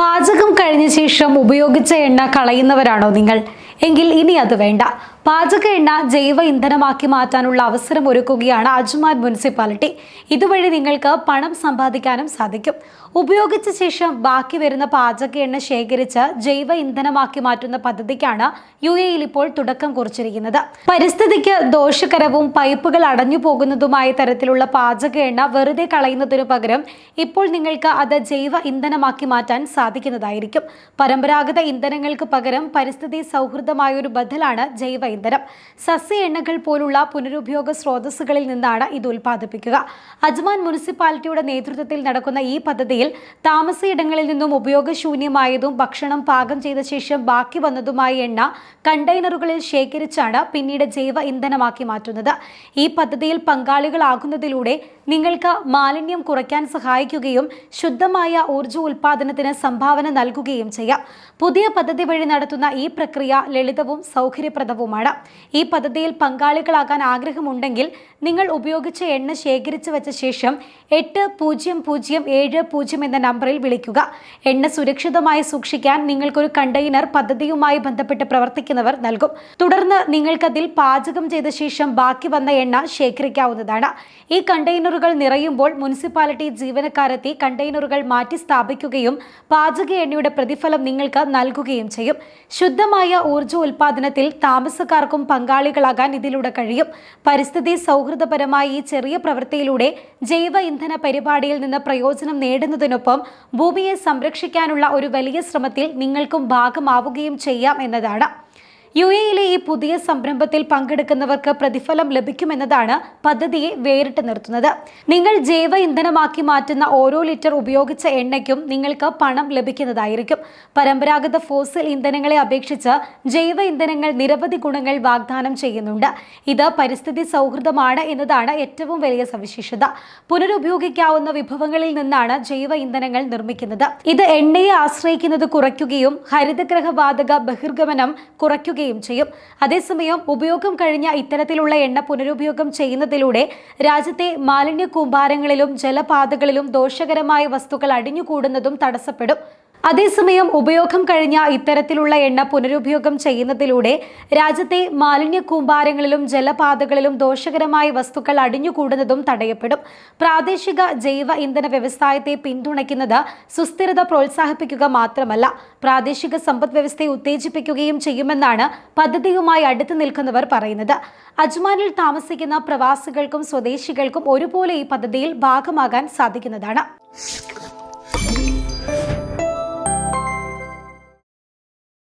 പാചകം കഴിഞ്ഞ ശേഷം ഉപയോഗിച്ച എണ്ണ കളയുന്നവരാണോ നിങ്ങൾ? എങ്കിൽ ഇനി അത് വേണ്ട. പാചക എണ്ണ ജൈവ ഇന്ധനമാക്കി മാറ്റാനുള്ള അവസരം ഒരുക്കുകയാണ് അജ്മാൻ മുനിസിപ്പാലിറ്റി. ഇതുവഴി നിങ്ങൾക്ക് പണം സമ്പാദിക്കാനും സാധിക്കും. ഉപയോഗിച്ച ശേഷം ബാക്കി വരുന്ന പാചക എണ്ണ ശേഖരിച്ച് ജൈവ ഇന്ധനമാക്കി മാറ്റുന്ന പദ്ധതിക്കാണ് UAE ഇപ്പോൾ തുടക്കം കുറിച്ചിരിക്കുന്നത്. പരിസ്ഥിതിക്ക് ദോഷകരവും പൈപ്പുകൾ അടഞ്ഞു പോകുന്നതുമായ തരത്തിലുള്ള പാചക എണ്ണ വെറുതെ കളയുന്നതിനു പകരം ഇപ്പോൾ നിങ്ങൾക്ക് അത് ജൈവ ഇന്ധനമാക്കി മാറ്റാൻ സാധിക്കുന്നതായിരിക്കും. പരമ്പരാഗത ഇന്ധനങ്ങൾക്ക് പകരം പരിസ്ഥിതി സൗഹൃദമായ ഒരു ബദലാണ് ജൈവ ഇന്ധനം. സസ്യ എണ്ണകൾ പോലുള്ള പുനരുപയോഗ സ്രോതസ്സുകളിൽ നിന്നാണ് ഇത് ഉൽപ്പാദിപ്പിക്കുക. അജ്മാൻ മുനിസിപ്പാലിറ്റിയുടെ നേതൃത്വത്തിൽ നടക്കുന്ന ഈ പദ്ധതിയിൽ താമസയിടങ്ങളിൽ നിന്നും ഉപയോഗശൂന്യമായതും ഭക്ഷണം പാകം ചെയ്ത ശേഷം ബാക്കി വന്നതുമായ എണ്ണ കണ്ടെയ്നറുകളിൽ ശേഖരിച്ചാണ് പിന്നീട് ജൈവ ഇന്ധനമാക്കി മാറ്റുന്നത്. ഈ പദ്ധതിയിൽ പങ്കാളികളാകുന്നതിലൂടെ നിങ്ങൾക്ക് മാലിന്യം കുറയ്ക്കാൻ സഹായിക്കുകയും ശുദ്ധമായ ഊർജ്ജ ഉൽപ്പാദനത്തിന് സംഭാവന നൽകുകയും ചെയ്യാം. പുതിയ പദ്ധതി വഴി നടത്തുന്ന ഈ പ്രക്രിയ ലളിതവും സൗകര്യപ്രദവുമാണ്. ഈ പദ്ധതിയിൽ പങ്കാളികളാകാൻ ആഗ്രഹമുണ്ടെങ്കിൽ നിങ്ങൾ ഉപയോഗിച്ച എണ്ണ ശേഖരിച്ചു വെച്ച ശേഷം 8007 എന്ന നമ്പറിൽ വിളിക്കുക. എണ്ണ സുരക്ഷിതമായി സൂക്ഷിക്കാൻ നിങ്ങൾക്കൊരു കണ്ടെയ്നർ പദ്ധതിയുമായി ബന്ധപ്പെട്ട് പ്രവർത്തിക്കുന്നവർ നൽകും. തുടർന്ന് നിങ്ങൾക്കതിൽ പാചകം ചെയ്ത ശേഷം ബാക്കി വന്ന എണ്ണ ശേഖരിക്കാവുന്നതാണ്. ഈ കണ്ടെയ്നറുകൾ നിറയുമ്പോൾ മുനിസിപ്പാലിറ്റി ജീവനക്കാരെത്തി കണ്ടെയ്നറുകൾ മാറ്റി സ്ഥാപിക്കുകയും പാചക എണ്ണയുടെ പ്രതിഫലം നിങ്ങൾക്ക് നൽകുകയും ചെയ്യും. ശുദ്ധമായ ഊർജ്ജ ഉൽപ്പാദനത്തിൽ താമസക്കാർക്കും പങ്കാളികളാകാൻ ഇതിലൂടെ കഴിയും. പരിസ്ഥിതി സൗഹൃദപരമായ ഈ ചെറിയ പ്രവൃത്തിയിലൂടെ ജൈവ ഇന്ധന പരിപാടിയിൽ നിന്ന് പ്രയോജനം നേടുന്നതിനൊപ്പം ഭൂമിയെ സംരക്ഷിക്കാനുള്ള ഒരു വലിയ ശ്രമത്തിൽ നിങ്ങൾക്കും ഭാഗമാവുകയും ചെയ്യാം എന്നതാണ്. UAEയിലെ ഈ പുതിയ സംരംഭത്തിൽ പങ്കെടുക്കുന്നവർക്ക് പ്രതിഫലം ലഭിക്കുമെന്നതാണ് പദ്ധതിയെ വേറിട്ട് നിർത്തുന്നത്. നിങ്ങൾ ജൈവ ഇന്ധനമാക്കി മാറ്റുന്ന ഓരോ ലിറ്റർ ഉപയോഗിച്ച എണ്ണയ്ക്കും നിങ്ങൾക്ക് പണം ലഭിക്കുന്നതായിരിക്കും. പരമ്പരാഗത ഫോസിൽ ഇന്ധനങ്ങളെ അപേക്ഷിച്ച് ജൈവ ഇന്ധനങ്ങൾ നിരവധി ഗുണങ്ങൾ വാഗ്ദാനം ചെയ്യുന്നുണ്ട്. ഇത് പരിസ്ഥിതി സൗഹൃദമാണ് എന്നതാണ് ഏറ്റവും വലിയ സവിശേഷത. പുനരുപയോഗിക്കാവുന്ന വിഭവങ്ങളിൽ നിന്നാണ് ജൈവ ഇന്ധനങ്ങൾ നിർമ്മിക്കുന്നത്. ഇത് എണ്ണയെ ആശ്രയിക്കുന്നത് കുറയ്ക്കുകയും ഹരിതഗ്രഹ വാതക ബഹിർഗമനം കുറയ്ക്കുകയും ചെയ്യും. അതേസമയം ഉപയോഗം കഴിഞ്ഞ ഇത്തരത്തിലുള്ള എണ്ണ പുനരുപയോഗം ചെയ്യുന്നതിലൂടെ രാജ്യത്തെ മാലിന്യ കൂമ്പാരങ്ങളിലും ജലപാതകളിലും ദോഷകരമായ വസ്തുക്കൾ അടിഞ്ഞുകൂടുന്നതും തടസ്സപ്പെടും. അതേസമയം ഉപയോഗം കഴിഞ്ഞ ഇത്തരത്തിലുള്ള എണ്ണ പുനരുപയോഗം ചെയ്യുന്നതിലൂടെ രാജ്യത്തെ മാലിന്യ കൂമ്പാരങ്ങളിലും ജലപാതകളിലും ദോഷകരമായ വസ്തുക്കൾ അടിഞ്ഞുകൂടുന്നതും തടയപ്പെടും. പ്രാദേശിക ജൈവ ഇന്ധന വ്യവസായത്തെ പിന്തുണയ്ക്കുന്നത് സുസ്ഥിരത പ്രോത്സാഹിപ്പിക്കുക മാത്രമല്ല, പ്രാദേശിക സമ്പദ് വ്യവസ്ഥയെ ഉത്തേജിപ്പിക്കുകയും ചെയ്യുമെന്നാണ് പദ്ധതിയുമായി അടുത്തു നിൽക്കുന്നവർ പറയുന്നത്. അജ്മാനിൽ താമസിക്കുന്ന പ്രവാസികൾക്കും സ്വദേശികൾക്കും ഒരുപോലെ ഈ പദ്ധതിയിൽ ഭാഗമാകാൻ സാധിക്കുന്നതാണ്.